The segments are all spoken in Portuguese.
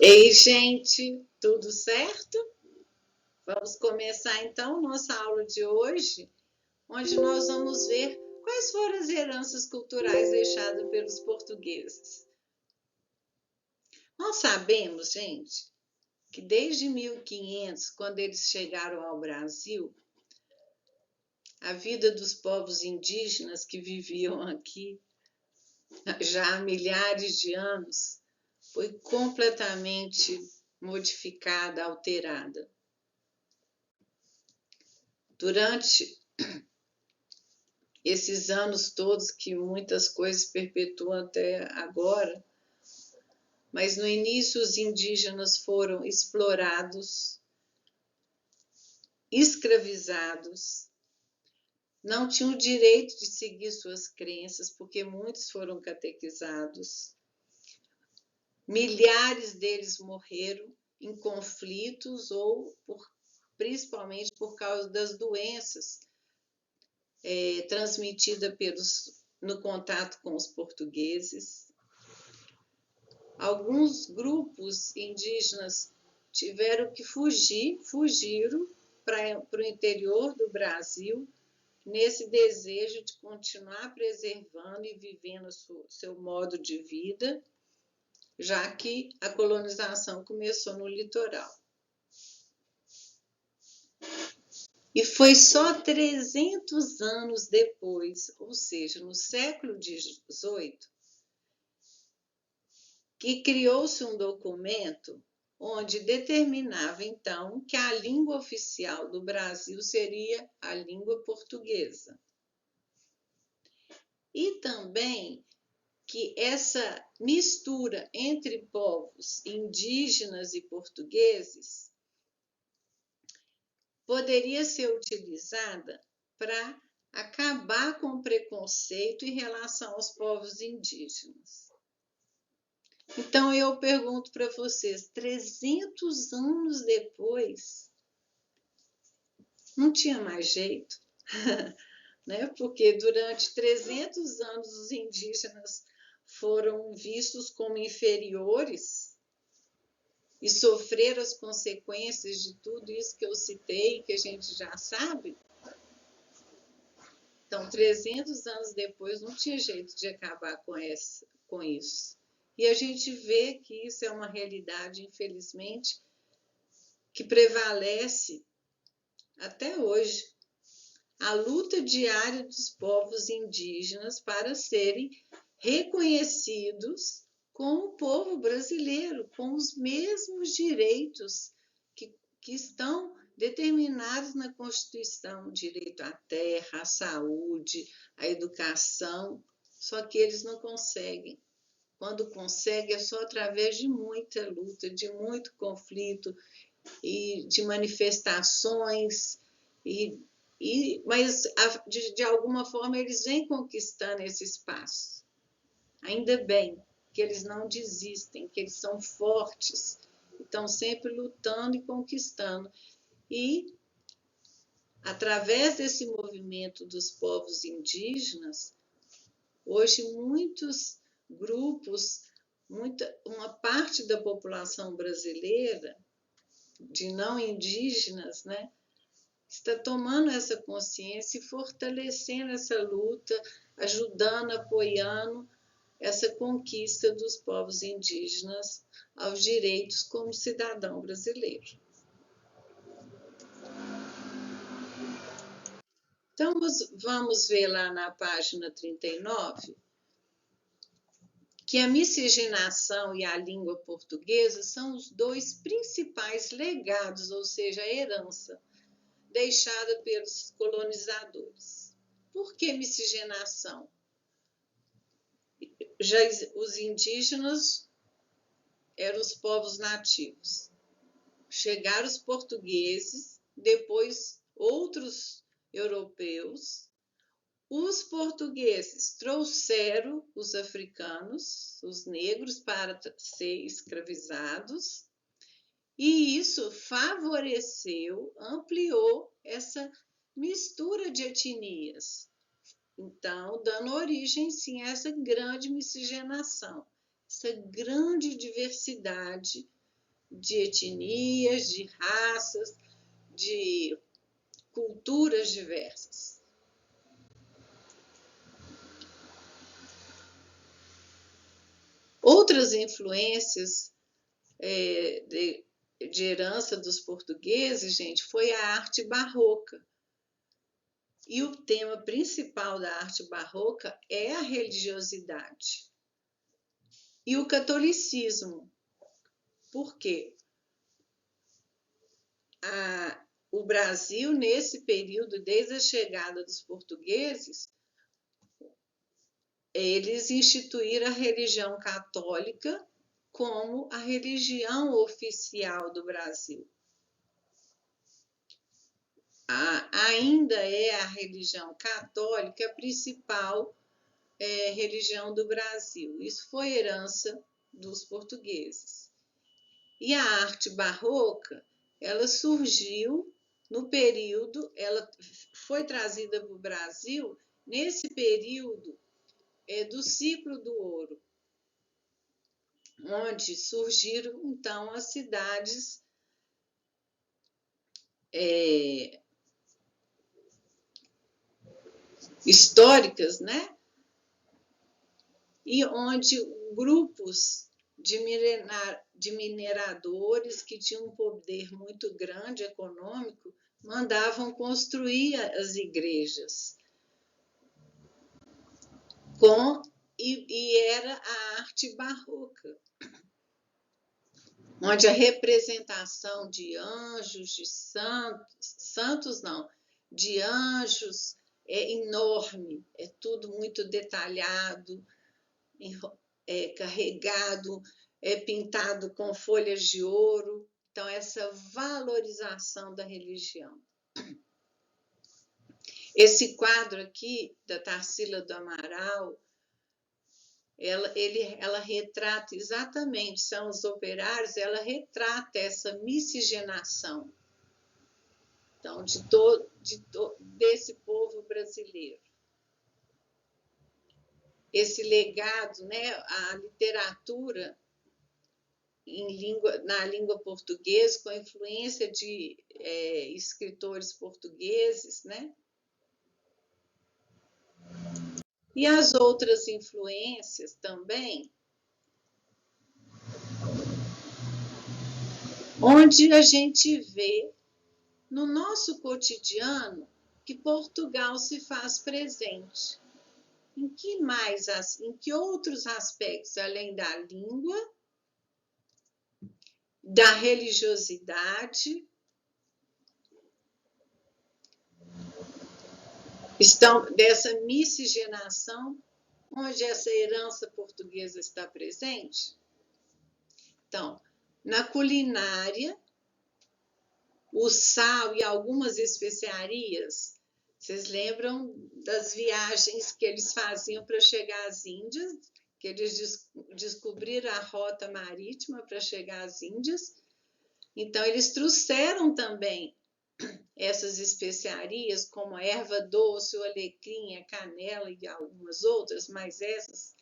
Ei, gente, tudo certo? Vamos começar então nossa aula de hoje, onde nós vamos ver quais foram as heranças culturais deixadas pelos portugueses. Nós sabemos, gente, que desde 1500, quando eles chegaram ao Brasil, a vida dos povos indígenas que viviam aqui já há milhares de anos foi completamente modificada, alterada. Durante esses anos todos que muitas coisas perpetuam até agora, mas no início os indígenas foram explorados, escravizados, não tinham o direito de seguir suas crenças, porque muitos foram catequizados. Milhares deles morreram em conflitos ou principalmente por causa das doenças transmitida no contato com os portugueses. Alguns grupos indígenas tiveram que fugiram para o interior do Brasil, nesse desejo de continuar preservando e vivendo seu modo de vida, já que a colonização começou no litoral. E foi só 300 anos depois, ou seja, no século XVIII, que criou-se um documento onde determinava, então, que a língua oficial do Brasil seria a língua portuguesa. E também que essa mistura entre povos indígenas e portugueses poderia ser utilizada para acabar com o preconceito em relação aos povos indígenas. Então, eu pergunto para vocês, 300 anos depois, não tinha mais jeito, né? Porque durante 300 anos os indígenas foram vistos como inferiores e sofreram as consequências de tudo isso que eu citei, que a gente já sabe. Então, 300 anos depois, não tinha jeito de acabar com isso. E a gente vê que isso é uma realidade, infelizmente, que prevalece até hoje. A luta diária dos povos indígenas para serem reconhecidos como o povo brasileiro, com os mesmos direitos que estão determinados na Constituição, o direito à terra, à saúde, à educação, só que eles não conseguem. Quando conseguem, é só através de muita luta, de muito conflito e de manifestações, mas de alguma forma eles vêm conquistando esse espaço. Ainda bem que eles não desistem, que eles são fortes, estão sempre lutando e conquistando. E, através desse movimento dos povos indígenas, hoje muitos grupos, uma parte da população brasileira, de não indígenas, né, está tomando essa consciência e fortalecendo essa luta, ajudando, apoiando essa conquista dos povos indígenas aos direitos como cidadão brasileiro. Então, vamos ver lá na página 39 que a miscigenação e a língua portuguesa são os dois principais legados, ou seja, a herança deixada pelos colonizadores. Por que miscigenação? Já os indígenas eram os povos nativos. Chegaram os portugueses, depois outros europeus. Os portugueses trouxeram os africanos, os negros, para ser escravizados, e isso favoreceu, ampliou essa mistura de etnias. Então, dando origem, sim, a essa grande miscigenação, essa grande diversidade de etnias, de raças, de culturas diversas. Outras influências de herança dos portugueses, gente, foi a arte barroca. E o tema principal da arte barroca é a religiosidade e o catolicismo. Por quê? O Brasil, nesse período, desde a chegada dos portugueses, eles instituíram a religião católica como a religião oficial do Brasil. Ainda é a religião católica a principal religião do Brasil. Isso foi herança dos portugueses. E a arte barroca, ela surgiu no período, ela foi trazida para o Brasil nesse período do ciclo do ouro, onde surgiram, então, as cidades históricas, né? E onde grupos de mineradores que tinham um poder muito grande econômico mandavam construir as igrejas. E era a arte barroca, onde a representação de anjos, de santos não, de anjos é enorme, é tudo muito detalhado, carregado, pintado com folhas de ouro. Então, essa valorização da religião. Esse quadro aqui, da Tarsila do Amaral, ela retrata exatamente, são os operários, ela retrata essa miscigenação, então, desse povo brasileiro. Esse legado, né, a literatura na língua portuguesa, com a influência de escritores portugueses, né? E as outras influências também, onde a gente vê no nosso cotidiano que Portugal se faz presente. Em que outros aspectos, além da língua, da religiosidade, dessa miscigenação, onde essa herança portuguesa está presente? Então, na culinária, o sal e algumas especiarias. Vocês lembram das viagens que eles faziam para chegar às Índias? Que eles descobriram a rota marítima para chegar às Índias. Então, eles trouxeram também essas especiarias, como a erva doce, o alecrim, a canela e algumas outras, mas essas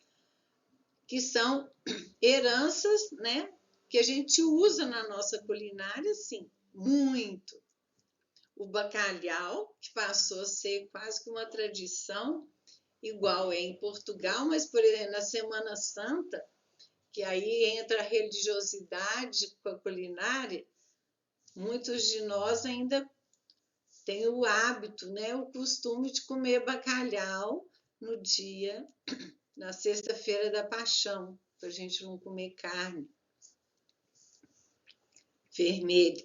que são heranças, né, que a gente usa na nossa culinária, sim, muito. O bacalhau, que passou a ser quase que uma tradição, igual é em Portugal, mas, por exemplo, na Semana Santa, que aí entra a religiosidade com a culinária, muitos de nós ainda têm o hábito, né, o costume de comer bacalhau no dia, na sexta-feira da Paixão, para a gente não comer carne vermelha.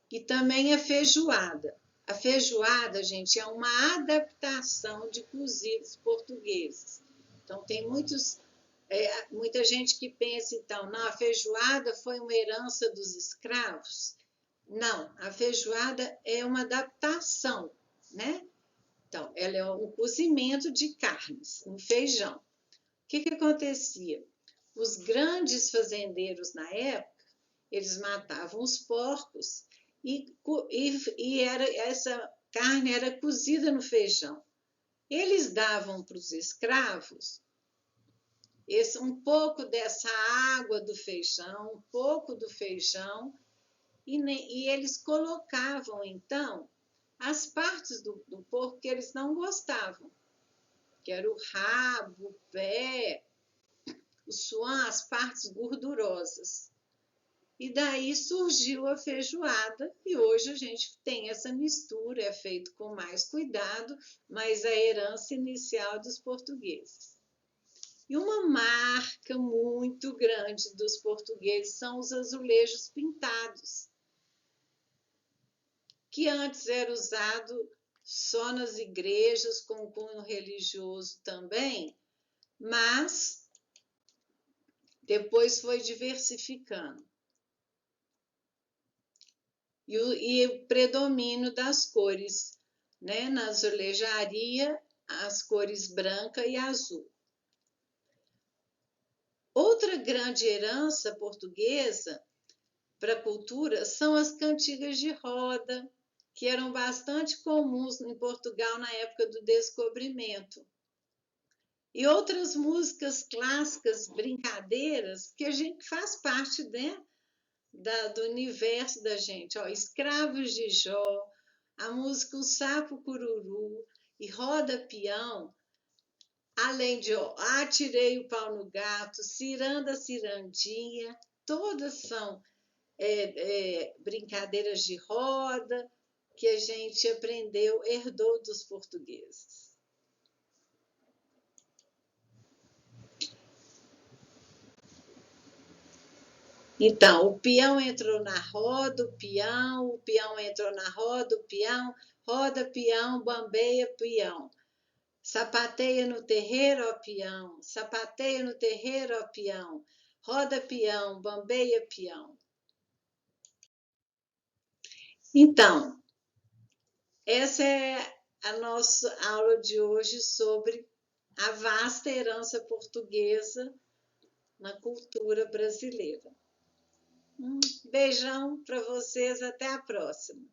E também a feijoada. A feijoada, gente, é uma adaptação de cozidos portugueses. Então, tem muita gente que pensa, então, não, a feijoada foi uma herança dos escravos. Não, a feijoada é uma adaptação, né? Então, ela é um cozimento de carnes, um feijão. O que acontecia? Os grandes fazendeiros na época, eles matavam os porcos e essa carne era cozida no feijão. Eles davam para os escravos um pouco dessa água do feijão, um pouco do feijão, e eles colocavam, então, as partes do porco que eles não gostavam, que era o rabo, o pé, o suã, as partes gordurosas. E daí surgiu a feijoada, e hoje a gente tem essa mistura, é feito com mais cuidado, mas a herança inicial dos portugueses. E uma marca muito grande dos portugueses são os azulejos pintados, que antes era usado só nas igrejas, com cunho religioso também, mas depois foi diversificando. E o predomínio das cores, né? Na azulejaria, as cores branca e azul. Outra grande herança portuguesa para a cultura são as cantigas de roda, que eram bastante comuns em Portugal na época do descobrimento. E outras músicas clássicas, brincadeiras, que a gente faz parte, né, do universo da gente. Ó, Escravos de Jó, a música O Sapo Cururu e Roda Peão, além de Atirei o Pau no Gato, Ciranda Cirandinha, todas são brincadeiras de roda que a gente aprendeu, herdou dos portugueses. Então, o peão entrou na roda, o peão entrou na roda, o peão, roda peão, bambeia peão. Sapateia no terreiro, ó peão, sapateia no terreiro, ó peão. Roda peão, bambeia peão. Então, essa é a nossa aula de hoje sobre a vasta herança portuguesa na cultura brasileira. Beijão para vocês, até a próxima.